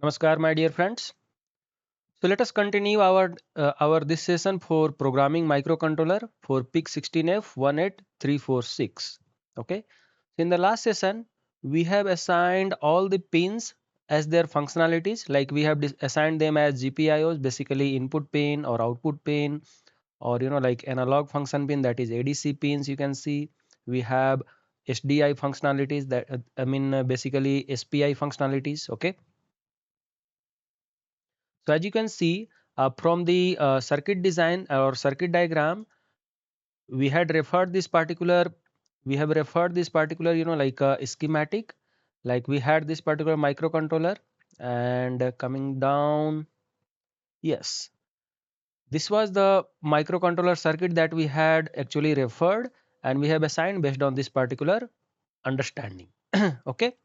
Namaskar, my dear friends. So let us continue our this session for programming microcontroller for PIC16F18346. Okay. In the last session, we have assigned all the pins as their functionalities. Like we have assigned them as GPIOs, basically input pin or output pin, or like analog function pin, that is ADC pins. You can see we have SDI functionalities, that basically SPI functionalities. Okay. So as you can see from the circuit design or circuit diagram, we had referred this particular, like a schematic, like we had this particular microcontroller, and coming down, yes, this was the microcontroller circuit that we had actually referred, and we have assigned based on this particular understanding. Okay.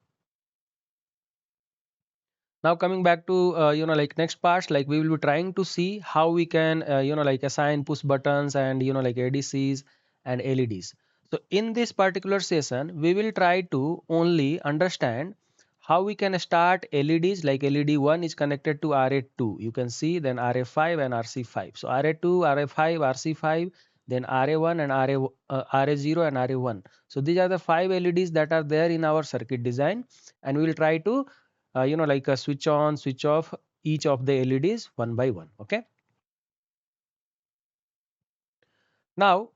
Now coming back to like next parts, like we will be trying to see how we can like assign push buttons and like ADCs and LEDs. So in this particular session we will try to only understand how we can start LEDs, like LED1 is connected to RA2, you can see, then RA5 and RC5. So RA2, RA5, RC5, then RA1 and RA0 and RA1. So these are the 5 LEDs that are there in our circuit design, and we will try to like a switch on, switch off each of the LEDs one by one. Okay. Now,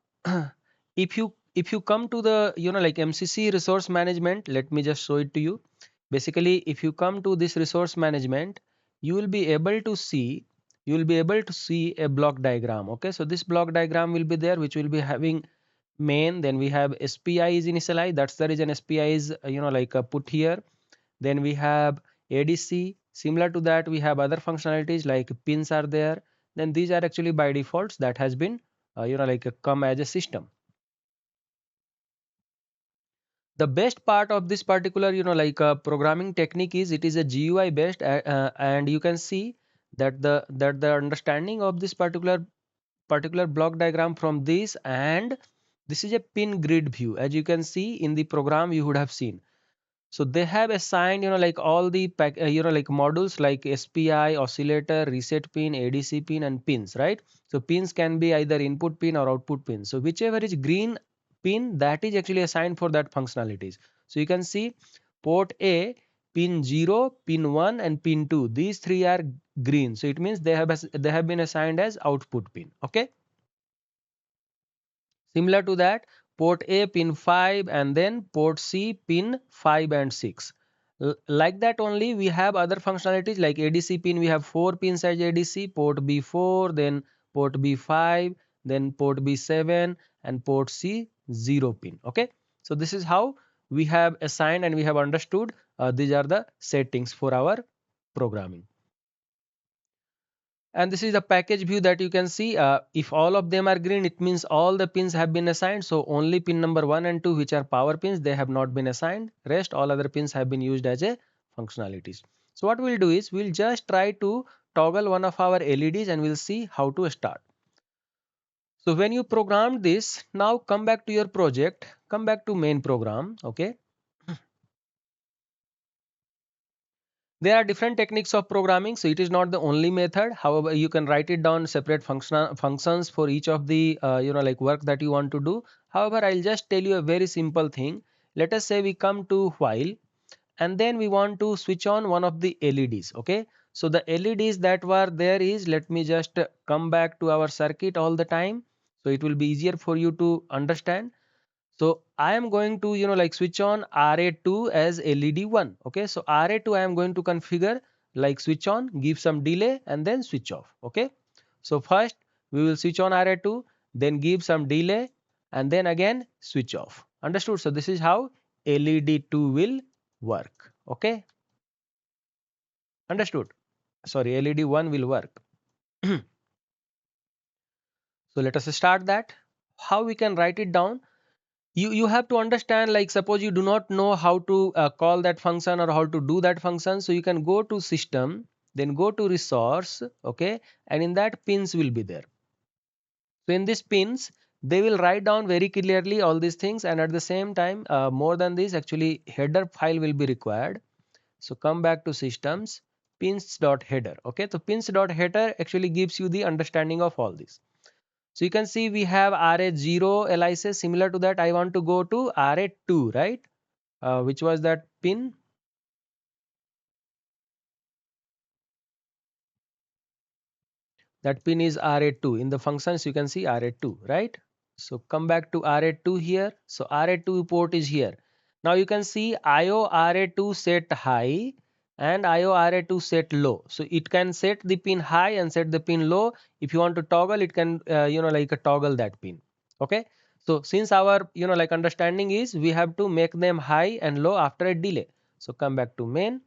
if you come to the like MCC resource management, let me just show it to you. Basically, if you come to this resource management, you will be able to see a block diagram. Okay, so this block diagram will be there, which will be having main, then we have SPI is initialized, that's the reason SPI is like put here. Then we have ADC. Similar to that, we have other functionalities like pins are there. Then these are actually by defaults that has been like come as a system. The best part of this particular like programming technique is it is a GUI based, and you can see that the understanding of this particular block diagram from this, and this is a pin grid view. As you can see in the program, you would have seen. So they have assigned like all the like modules like SPI, oscillator, reset pin, ADC pin, and pins, right? So pins can be either input pin or output pin. So whichever is green pin, that is actually assigned for that functionalities. So you can see port A, pin 0, pin 1, and pin 2. These three are green. So it means they have been assigned as output pin. Okay. Similar to that, port A pin 5, and then port C pin 5 and 6. Like that only we have other functionalities like ADC pin. We have 4 pins as ADC, port B4, then port B5, then port B7, and port C 0 pin. Okay. So this is how we have assigned and we have understood these are the settings for our programming. And this is the package view that you can see. If all of them are green, it means all the pins have been assigned. So only pin number 1 and 2, which are power pins, they have not been assigned. Rest all other pins have been used as a functionalities. So what we'll do is we'll just try to toggle one of our LEDs and we'll see how to start. So when you programmed this, now come back to your project, come back to main program. Okay. There are different techniques of programming, so it is not the only method. However, you can write it down separate functions for each of the like work that you want to do. However, I'll just tell you a very simple thing. Let us say we come to while, and then we want to switch on one of the LEDs. Okay, so the LEDs that were there is, let me just come back to our circuit all the time, so it will be easier for you to understand. So I am going to like switch on RA2 as LED1. Okay, so RA2 I am going to configure like switch on, give some delay, and then switch off. Okay, so first we will switch on RA2, then give some delay, and then again switch off. Understood? So this is how LED2 will work. Okay, understood? Sorry, LED1 will work. So let us start that. How we can write it down? You have to understand, like suppose you do not know how to call that function or how to do that function, so you can go to system, then go to resource. Okay, and in that pins will be there. So in these pins they will write down very clearly all these things, and at the same time more than this, actually header file will be required. So come back to systems, pins.header. Okay, so pins.header actually gives you the understanding of all this. So you can see we have RA0 aliases. Similar to that, I want to go to RA2, right? Which was that pin? That pin is RA2. In the functions, you can see RA2, right? So come back to RA2 here. So RA2 port is here. Now you can see IO RA2 set high and IO RA2 set low. So it can set the pin high and set the pin low. If you want to toggle, it can toggle that pin. Okay. So since our understanding is we have to make them high and low after a delay. So come back to main.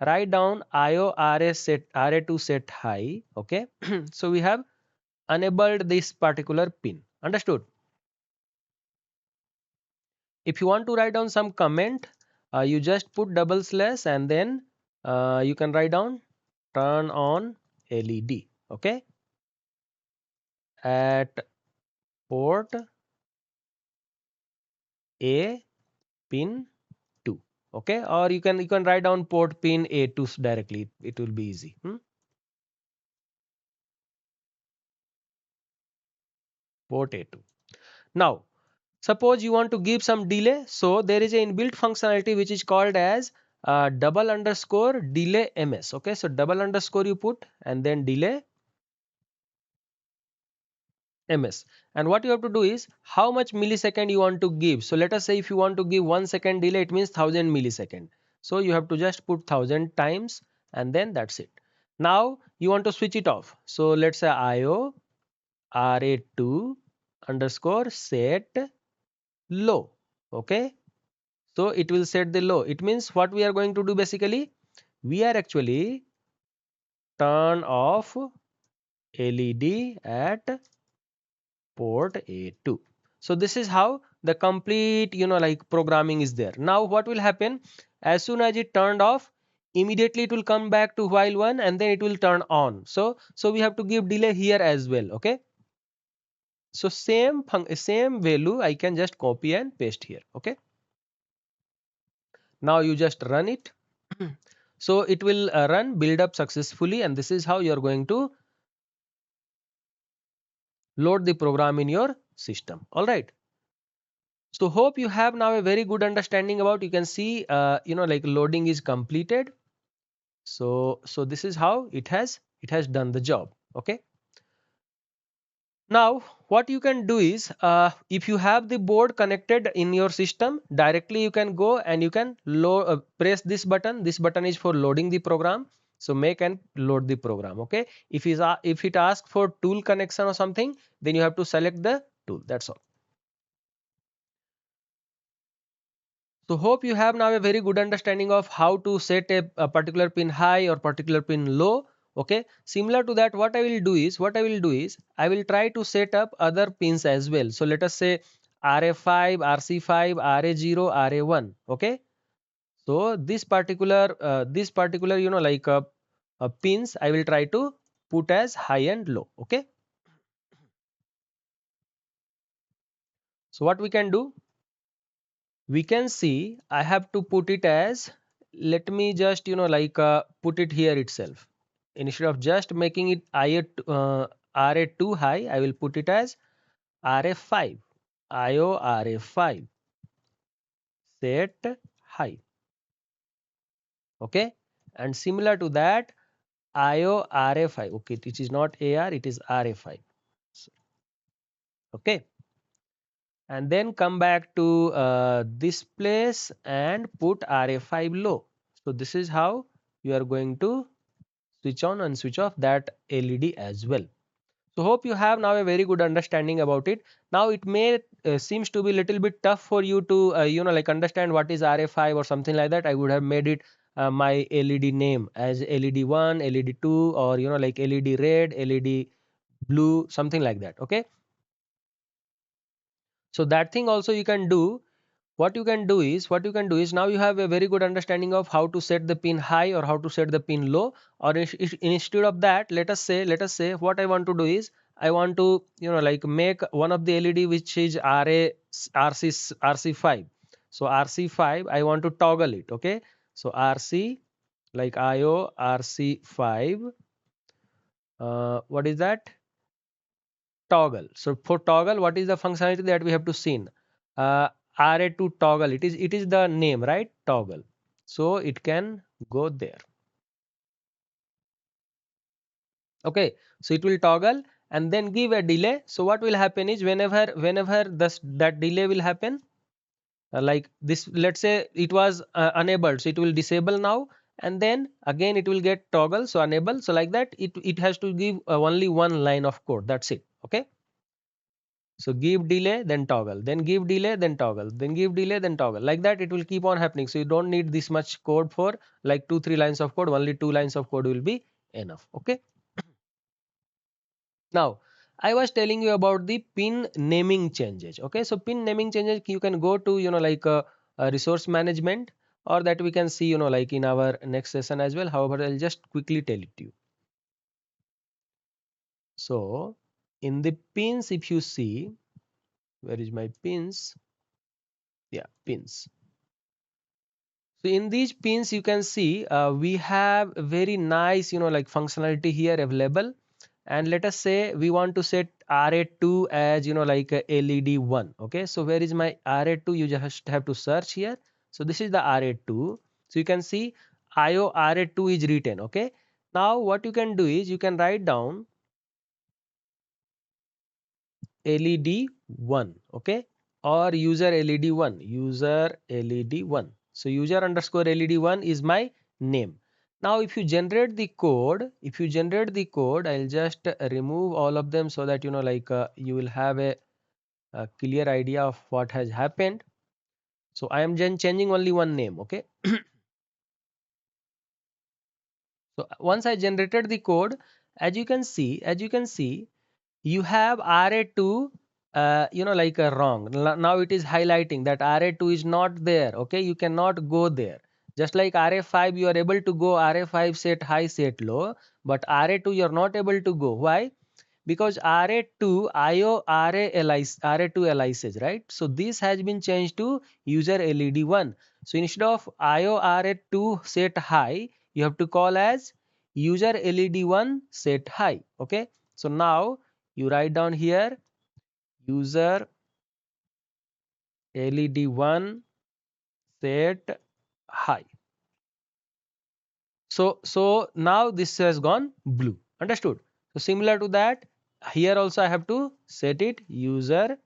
Write down IO RA2 set high. Okay. So we have enabled this particular pin. Understood? If you want to write down some comment, you just put double slash and then you can write down turn on LED. Okay. At port A pin 2. Okay. Or you can write down port pin A2 directly. It will be easy. Port A2. Now, suppose you want to give some delay. So there is a inbuilt functionality which is called as double underscore delay ms. Okay, so double underscore you put and then delay ms. And what you have to do is how much millisecond you want to give. So let us say if you want to give 1 second delay, it means 1000 millisecond. So you have to just put 1000 times and then that's it. Now you want to switch it off. So let's say IO RA2 underscore set low. Okay. So it will set the low. It means what we are going to do basically, we are actually turn off LED at port A2. So this is how the complete programming is there. Now what will happen, as soon as it turned off, immediately it will come back to while one and then it will turn on. So we have to give delay here as well. Okay. So same value I can just copy and paste here. Okay. Now you just run it. So it will run build up successfully, and this is how you are going to load the program in your system. All right. So hope you have now a very good understanding about, you can see loading is completed. So this is how it has done the job. Okay. Now what you can do is if you have the board connected in your system, directly you can go and you can press this button. This button is for loading the program. So make and load the program. Okay. If it asks for tool connection or something, then you have to select the tool. That's all. So hope you have now a very good understanding of how to set a particular pin high or particular pin low. Okay. Similar to that, what I will do is I will try to set up other pins as well. So let us say RA5, RC5, RA0, RA1. Okay. So this particular pins I will try to put as high and low. Okay. So what we can do, we can see I have to put it as, let me just put it here itself. Instead of just making it RA2 high, I will put it as RA5. IO RA5 set high. Okay. And similar to that, IO RA5. Okay, it is not AR, it is RA5. Okay. And then come back to this place and put RA5 low. So this is how you are going to switch on and switch off that LED as well. So hope you have now a very good understanding about it. Now it may seems to be a little bit tough for you to understand what is RA5 or something like that. I would have made it my LED name as LED1, LED2, or LED red, LED blue, something like that. Okay. So that thing also you can do. What you can do is now you have a very good understanding of how to set the pin high or how to set the pin low. Or instead of that, let us say what I want to do is I want to make one of the LED which is RC5. So RC5 I want to toggle it. Okay. So RC5 like IO RC5. What is that? Toggle. So for toggle, what is the functionality that we have to see? RA to toggle. It is the name, right? Toggle. So it can go there. Okay. So it will toggle and then give a delay. So what will happen is whenever that delay will happen, like this, let's say it was enabled, so it will disable now, and then again it will get toggle, so enable. So like that, it has to give only one line of code. That's it. Okay. So give delay, then toggle, then give delay, then toggle, then give delay, then toggle. Like that, it will keep on happening. So you don't need this much code for like 2-3 lines of code. Only 2 lines of code will be enough. Okay. Now, I was telling you about the pin naming changes. Okay. So pin naming changes, you can go to, like resource management, or that we can see, like in our next session as well. However, I'll just quickly tell it to you. So in the pins, if you see, where is my pins? Yeah, pins. So in these pins, you can see we have very nice, like functionality here available. And let us say we want to set RA2 as, like a LED1. Okay. So where is my RA2? You just have to search here. So this is the RA2. So you can see IO RA2 is written. Okay. Now what you can do is you can write down LED1. Okay. Or user LED1. So user underscore LED1 is my name. Now if you generate the code, I'll just remove all of them so that like you will have a clear idea of what has happened. So I am just changing only one name. Okay. So once I generated the code, as you can see, you have RA2 like wrong. Now it is highlighting that RA2 is not there. Okay, you cannot go there. Just like RA5, you are able to go RA5 set high, set low, but RA2 you are not able to go. Why? Because RA2 IO RA2 aliases, right? So this has been changed to user LED1. So instead of IO RA2 set high, you have to call as user LED1 set high. Okay. So now you write down here user LED1 set high. So now this has gone blue. Understood? So similar to that, here also I have to set it user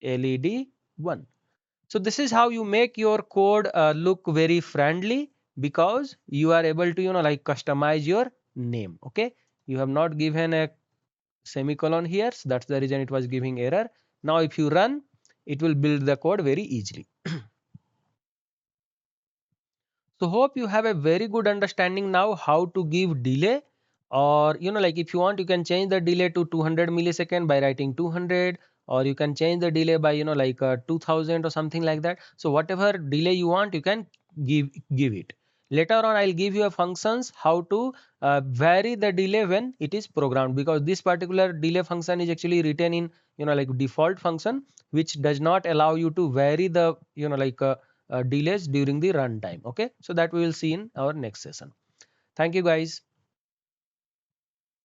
LED1. So this is how you make your code look very friendly, because you are able to like customize your name. Okay. You have not given a semicolon here, so that's the reason it was giving error. Now if you run, it will build the code very easily. So hope you have a very good understanding now how to give delay, or like if you want, you can change the delay to 200 millisecond by writing 200, or you can change the delay by like 2000 or something like that. So whatever delay you want, you can give it. Later on, I'll give you a functions how to vary the delay when it is programmed, because this particular delay function is actually written in like default function, which does not allow you to vary the like delays during the runtime. Okay, so that we will see in our next session. Thank you guys.